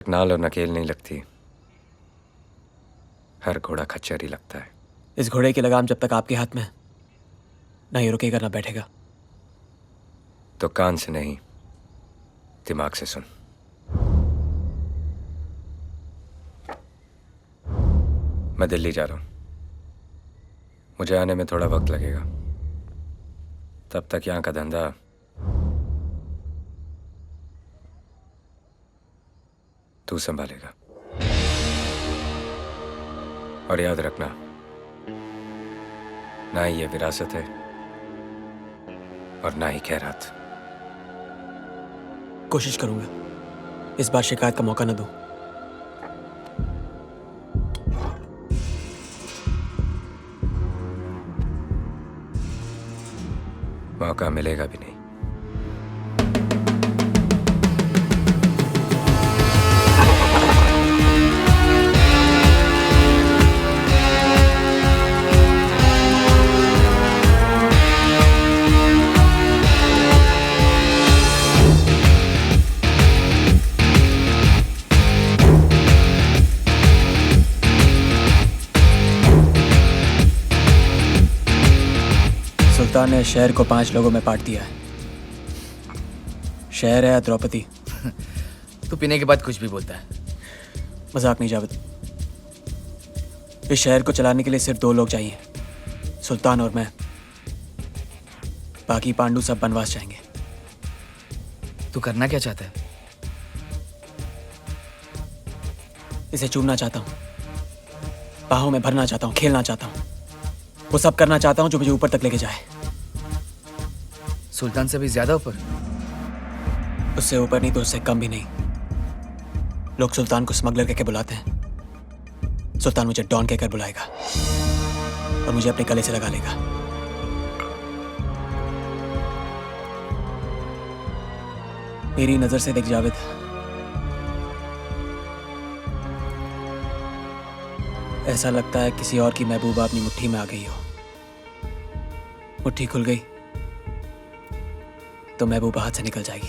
नाल और नकेल नहीं लगती, हर घोड़ा खच्चर ही लगता है। इस घोड़े की लगाम जब तक आपके हाथ में है, ना ये रुकेगा ना बैठेगा। तो कान से नहीं, दिमाग से सुन। मैं दिल्ली जा रहा हूं, मुझे आने में थोड़ा वक्त लगेगा। तब तक यहां का धंधा तू संभालेगा। और याद रखना, ना ही ये विरासत है और ना ही खैरात। कोशिश करूंगा इस बार शिकायत का मौका न दूं। मौका मिलेगा भी नहीं। सुल्तान ने शहर को 5 लोगों में बांट दिया है। शहर है या द्रौपदी। तू पीने के बाद कुछ भी बोलता है। मजाक नहीं जावेद। इस शहर को चलाने के लिए सिर्फ 2 लोग चाहिए, सुल्तान और मैं। बाकी पांडु सब बनवास जाएंगे। तू करना क्या चाहता है? इसे चूमना चाहता हूँ, बाहों में भरना चाहता हूँ, खेलना चाहता हूँ, वो सब करना चाहता हूँ जो मुझे ऊपर तक लेके जाए। सुल्तान से भी ज्यादा ऊपर? उससे ऊपर नहीं तो उससे कम भी नहीं। लोग सुल्तान को स्मगलर कहकर बुलाते हैं, सुल्तान मुझे डॉन कहकर बुलाएगा और मुझे अपने गले से लगा लेगा। मेरी नजर से देख जावेद, ऐसा लगता है किसी और की महबूबा अपनी मुट्ठी में आ गई हो। मुट्ठी खुल गई तो महबूबा हाथ से निकल जाएगी।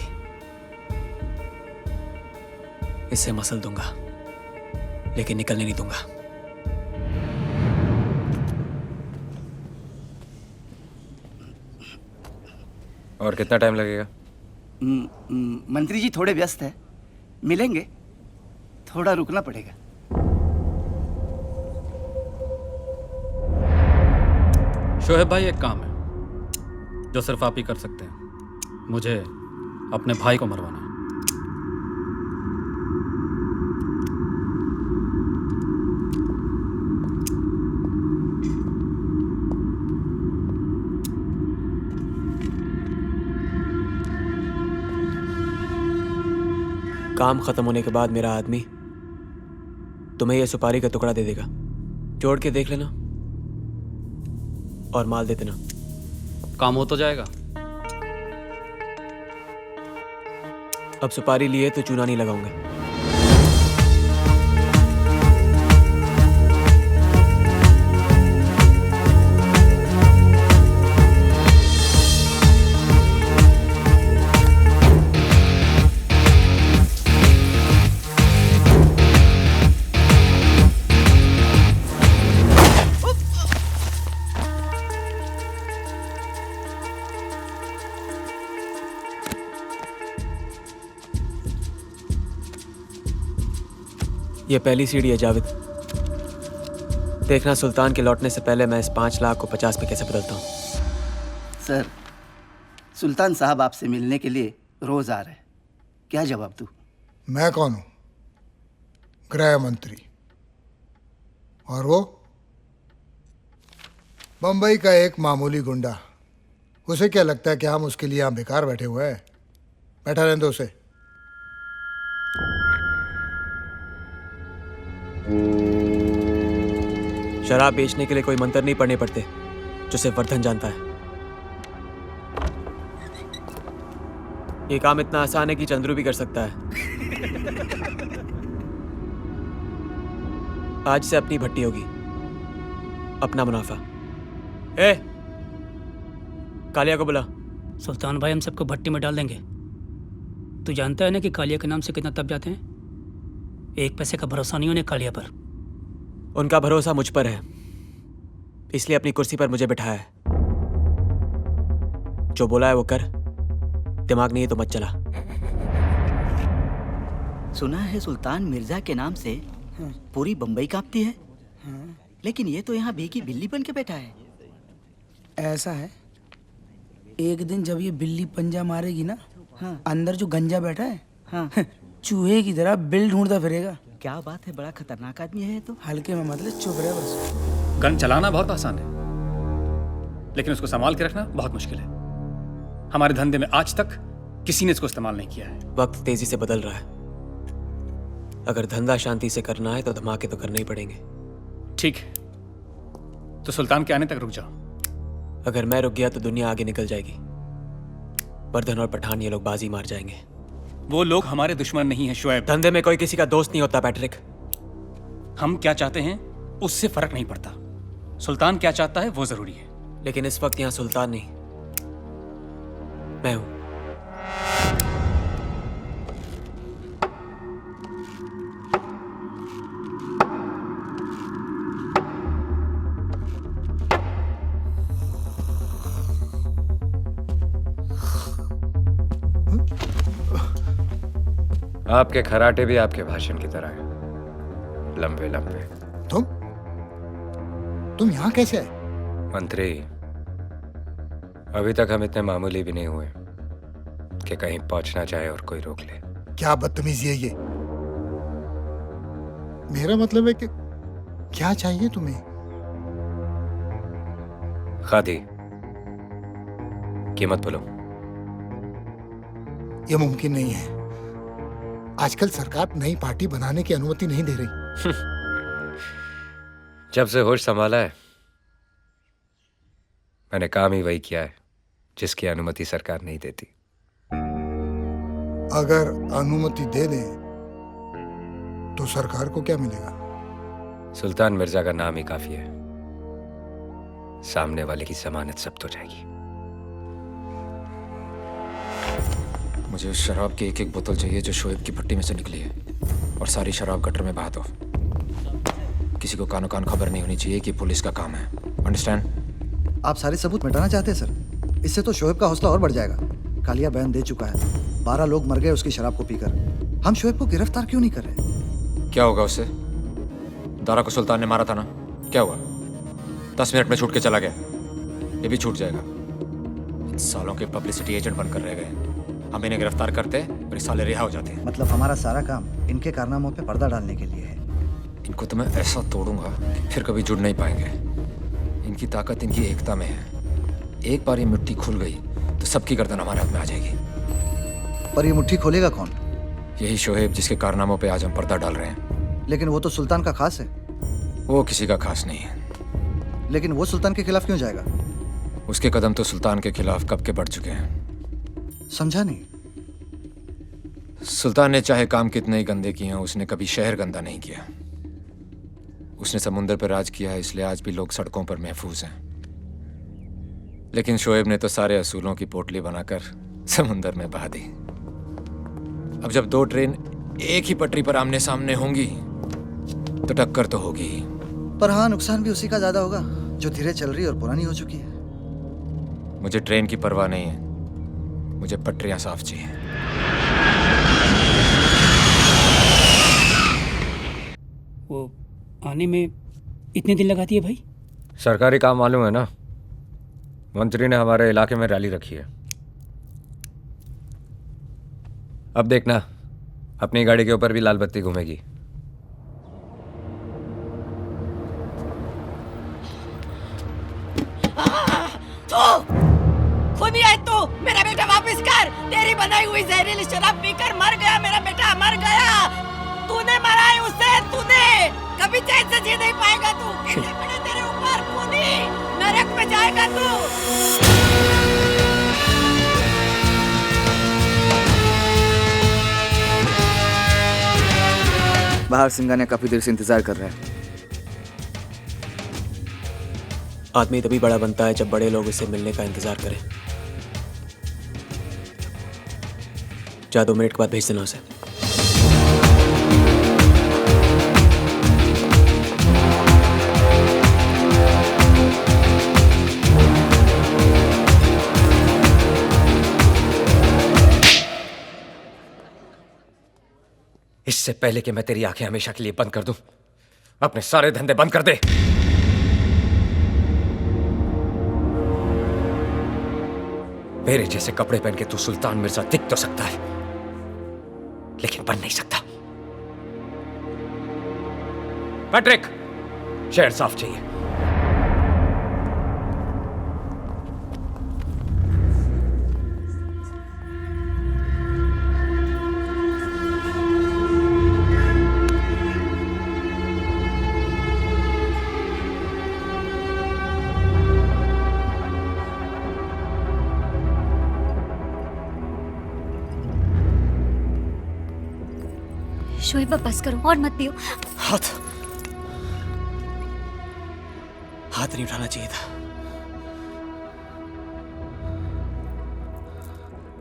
इससे मसल दूंगा लेकिन निकलने नहीं दूंगा। और कितना टाइम लगेगा? मंत्री जी थोड़े व्यस्त है, मिलेंगे, थोड़ा रुकना पड़ेगा। शोहेब भाई, एक काम है जो सिर्फ आप ही कर सकते हैं। मुझे अपने भाई को मरवाना है। काम खत्म होने के बाद मेरा आदमी तुम्हें यह सुपारी का टुकड़ा दे देगा। जोड़ के देख लेना और माल दे देना। काम हो तो जाएगा। अब सुपारी लिए तो चूना नहीं लगाऊंगा। ये पहली सीढ़ी है जावेद। देखना सुल्तान के लौटने से पहले मैं इस 5 लाख को 50 पे कैसे बदलता हूँ। सर, सुल्तान साहब आपसे मिलने के लिए रोज आ रहे हैं, क्या जवाब दूं? मैं कौन हूं? गृह मंत्री। और वो बंबई का एक मामूली गुंडा। उसे क्या लगता है कि हम उसके लिए यहां बेकार बैठे हुए हैं? बैठा रहने दो उसे। शराब बेचने के लिए कोई मंत्र नहीं पढ़ने पड़ते जो सिर्फ वर्धन जानता है। ये काम इतना आसान है कि चंद्रू भी कर सकता है। आज से अपनी भट्टी होगी, अपना मुनाफा। ए, कालिया को बुला। सुल्तान भाई, हम सबको भट्टी में डाल देंगे। तू जानता है ना कि कालिया के नाम से कितना तप जाते हैं। एक पैसे का भरोसा नहीं उन्हें कालिया पर। उनका भरोसा मुझ पर है, इसलिए अपनी कुर्सी पर मुझे बिठाया है। जो बोला है वो कर, दिमाग नहीं है तो मत चला। सुना है सुल्तान मिर्जा के नाम से पूरी बम्बई कांपती है, लेकिन ये तो यहाँ भीगी बिल्ली बन के बैठा है। ऐसा है, एक दिन जब ये बिल्ली पंजा मारेगी ना, हाँ। अंदर जो गंजा बैठा है, हाँ। चूहे की तरह बिल ढूंढता फिरेगा। क्या बात है, बड़ा खतरनाक आदमी है ये तो। हल्के में मतलब चुप रहे बस। गन चलाना बहुत आसान है, लेकिन उसको संभाल के रखना बहुत मुश्किल है। हमारे धंधे में आज तक किसी ने इसको इस्तेमाल नहीं किया है। वक्त तेजी से बदल रहा है, अगर धंधा शांति से करना है तो धमाके तो करने ही पड़ेंगे। ठीक है, तो सुल्तान के आने तक रुक जाओ। अगर मैं रुक गया तो दुनिया आगे निकल जाएगी। वर्धन और पठान ये लोग बाजी मार जाएंगे। वो लोग हमारे दुश्मन नहीं हैं शुएब। धंधे में कोई किसी का दोस्त नहीं होता पैट्रिक। हम क्या चाहते हैं उससे फर्क नहीं पड़ता, सुल्तान क्या चाहता है वो जरूरी है। लेकिन इस वक्त यहाँ सुल्तान नहीं, मैं हूं। आपके खराटे भी आपके भाषण की तरह है, लंबे लंबे। तुम यहाँ कैसे आए? मंत्री, अभी तक हम इतने मामूली भी नहीं हुए कि कहीं पहुंचना चाहे और कोई रोक ले। क्या बदतमीजी है ये? मेरा मतलब है कि क्या चाहिए तुम्हें? खादी, कीमत बोलो। ये मुमकिन नहीं है। आजकल सरकार नई पार्टी बनाने की अनुमति नहीं दे रही। जब से होश संभाला है मैंने काम ही वही किया है जिसकी अनुमति सरकार नहीं देती। अगर अनुमति दे दें तो सरकार को क्या मिलेगा? सुल्तान मिर्जा का नाम ही काफी है, सामने वाले की जमानत सब तो जाएगी। मुझे उस शराब की एक एक बोतल चाहिए जो शोएब की भट्टी में से निकली है, और सारी शराब गटर में बहा दो। किसी को कानो कान खबर नहीं होनी चाहिए कि पुलिस का काम है। अंडरस्टैंड? आप सारे सबूत मिटाना चाहते हैं सर? इससे तो शोएब का हौसला और बढ़ जाएगा। कालिया बयान दे चुका है, 12 लोग मर गए उसकी शराब को पीकर। हम शोएब को गिरफ्तार क्यों नहीं कर रहे? क्या होगा उससे? दारा को सुल्तान ने मारा था ना, क्या हुआ? 10 मिनट में छूट के चला गया, ये भी छूट जाएगा। इन सालों के पब्लिसिटी एजेंट बनकर रह गए। हम इन्हें गिरफ्तार करते और ये साले रिहा हो जाते हैं। मतलब हमारा सारा काम इनके कारनामों पे पर्दा डालने के लिए है। इनको तो मैं ऐसा तोड़ूंगा कि फिर कभी जुड़ नहीं पाएंगे। इनकी ताकत इनकी एकता में है। एक बार ये मिट्टी खुल गई तो सबकी गर्दन हमारे हाथ में आ जाएगी। पर ये मुट्ठी खोलेगा कौन? यही शोएब जिसके कारनामों पे आज हम पर्दा डाल रहे हैं। लेकिन वो तो सुल्तान का खास है। वो किसी का खास नहीं है। लेकिन वो सुल्तान के खिलाफ क्यों जाएगा? उसके कदम तो सुल्तान के खिलाफ कब के बढ़ चुके हैं। समझा नहीं। सुल्तान ने चाहे काम कितने ही गंदे किए हों, उसने कभी शहर गंदा नहीं किया। उसने समुंदर पर राज किया है, इसलिए आज भी लोग सड़कों पर महफूज हैं। लेकिन शोएब ने तो सारे असूलों की पोटली बनाकर समुंदर में बहा दी। अब जब 2 ट्रेन एक ही पटरी पर आमने सामने होंगी तो टक्कर तो होगी ही। पर हाँ, नुकसान भी उसी का ज्यादा होगा जो धीरे चल रही और पुरानी हो चुकी है। मुझे ट्रेन की परवाह नहीं है, मुझे पटरियां साफ चाहिए। वो आने में इतने दिन लगाती है भाई? सरकारी काम मालूम है ना, मंत्री ने हमारे इलाके में रैली रखी है। अब देखना अपनी गाड़ी के ऊपर भी लाल बत्ती घूमेगी। खुद ही है तू, मेरा बेटा वापस कर। तेरी बनाई हुई जहरीली शराब पीकर मर गया मेरा बेटा, मर गया। तूने मारा है उसे, तूने। कभी चैन से जी नहीं पाएगा तू। कैसे पड़े तेरे ऊपर खूनी, नरक में जाएगा तू। बाहर सिंगानिया काफी देर से इंतजार कर रहा है। आदमी तभी बड़ा बनता है जब बड़े लोग उससे मिलने का इंतजार करें। जा 2 मिनट के बाद भेज देना उसे। इससे पहले कि मैं तेरी आंखें हमेशा के लिए बंद कर दूं, अपने सारे धंधे बंद कर दे। मेरे जैसे कपड़े पहन के तू सुल्तान मिर्जा दिख तो सकता है, लेकिन बन नहीं सकता। पैट्रिक, शहर साफ चाहिए। शोएब बस करो और मत पियो। हाथ नहीं उठाना चाहिए था।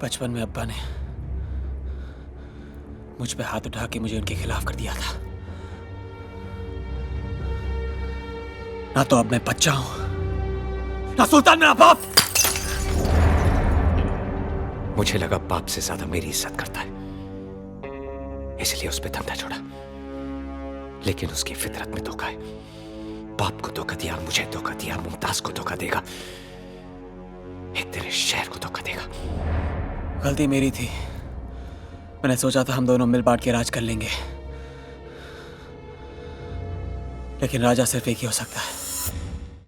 बचपन में अब्बा ने मुझ पे हाथ उठा के मुझे उनके खिलाफ कर दिया था। ना तो अब मैं बच्चा हूं, ना सुल्तान मेरा बाप। मुझे लगा बाप से ज्यादा मेरी इज्जत करता है, इसलिए उस पे धंधा छोड़ा। लेकिन उसकी फितरत में धोखा है। बाप को धोखा दिया, मुझे धोखा दिया, मुमताज को धोखा देगा, एक तेरे शहर को धोखा देगा। गलती मेरी थी। मैंने सोचा था हम दोनों मिल बांट के राज कर लेंगे, लेकिन राजा सिर्फ एक ही हो सकता है।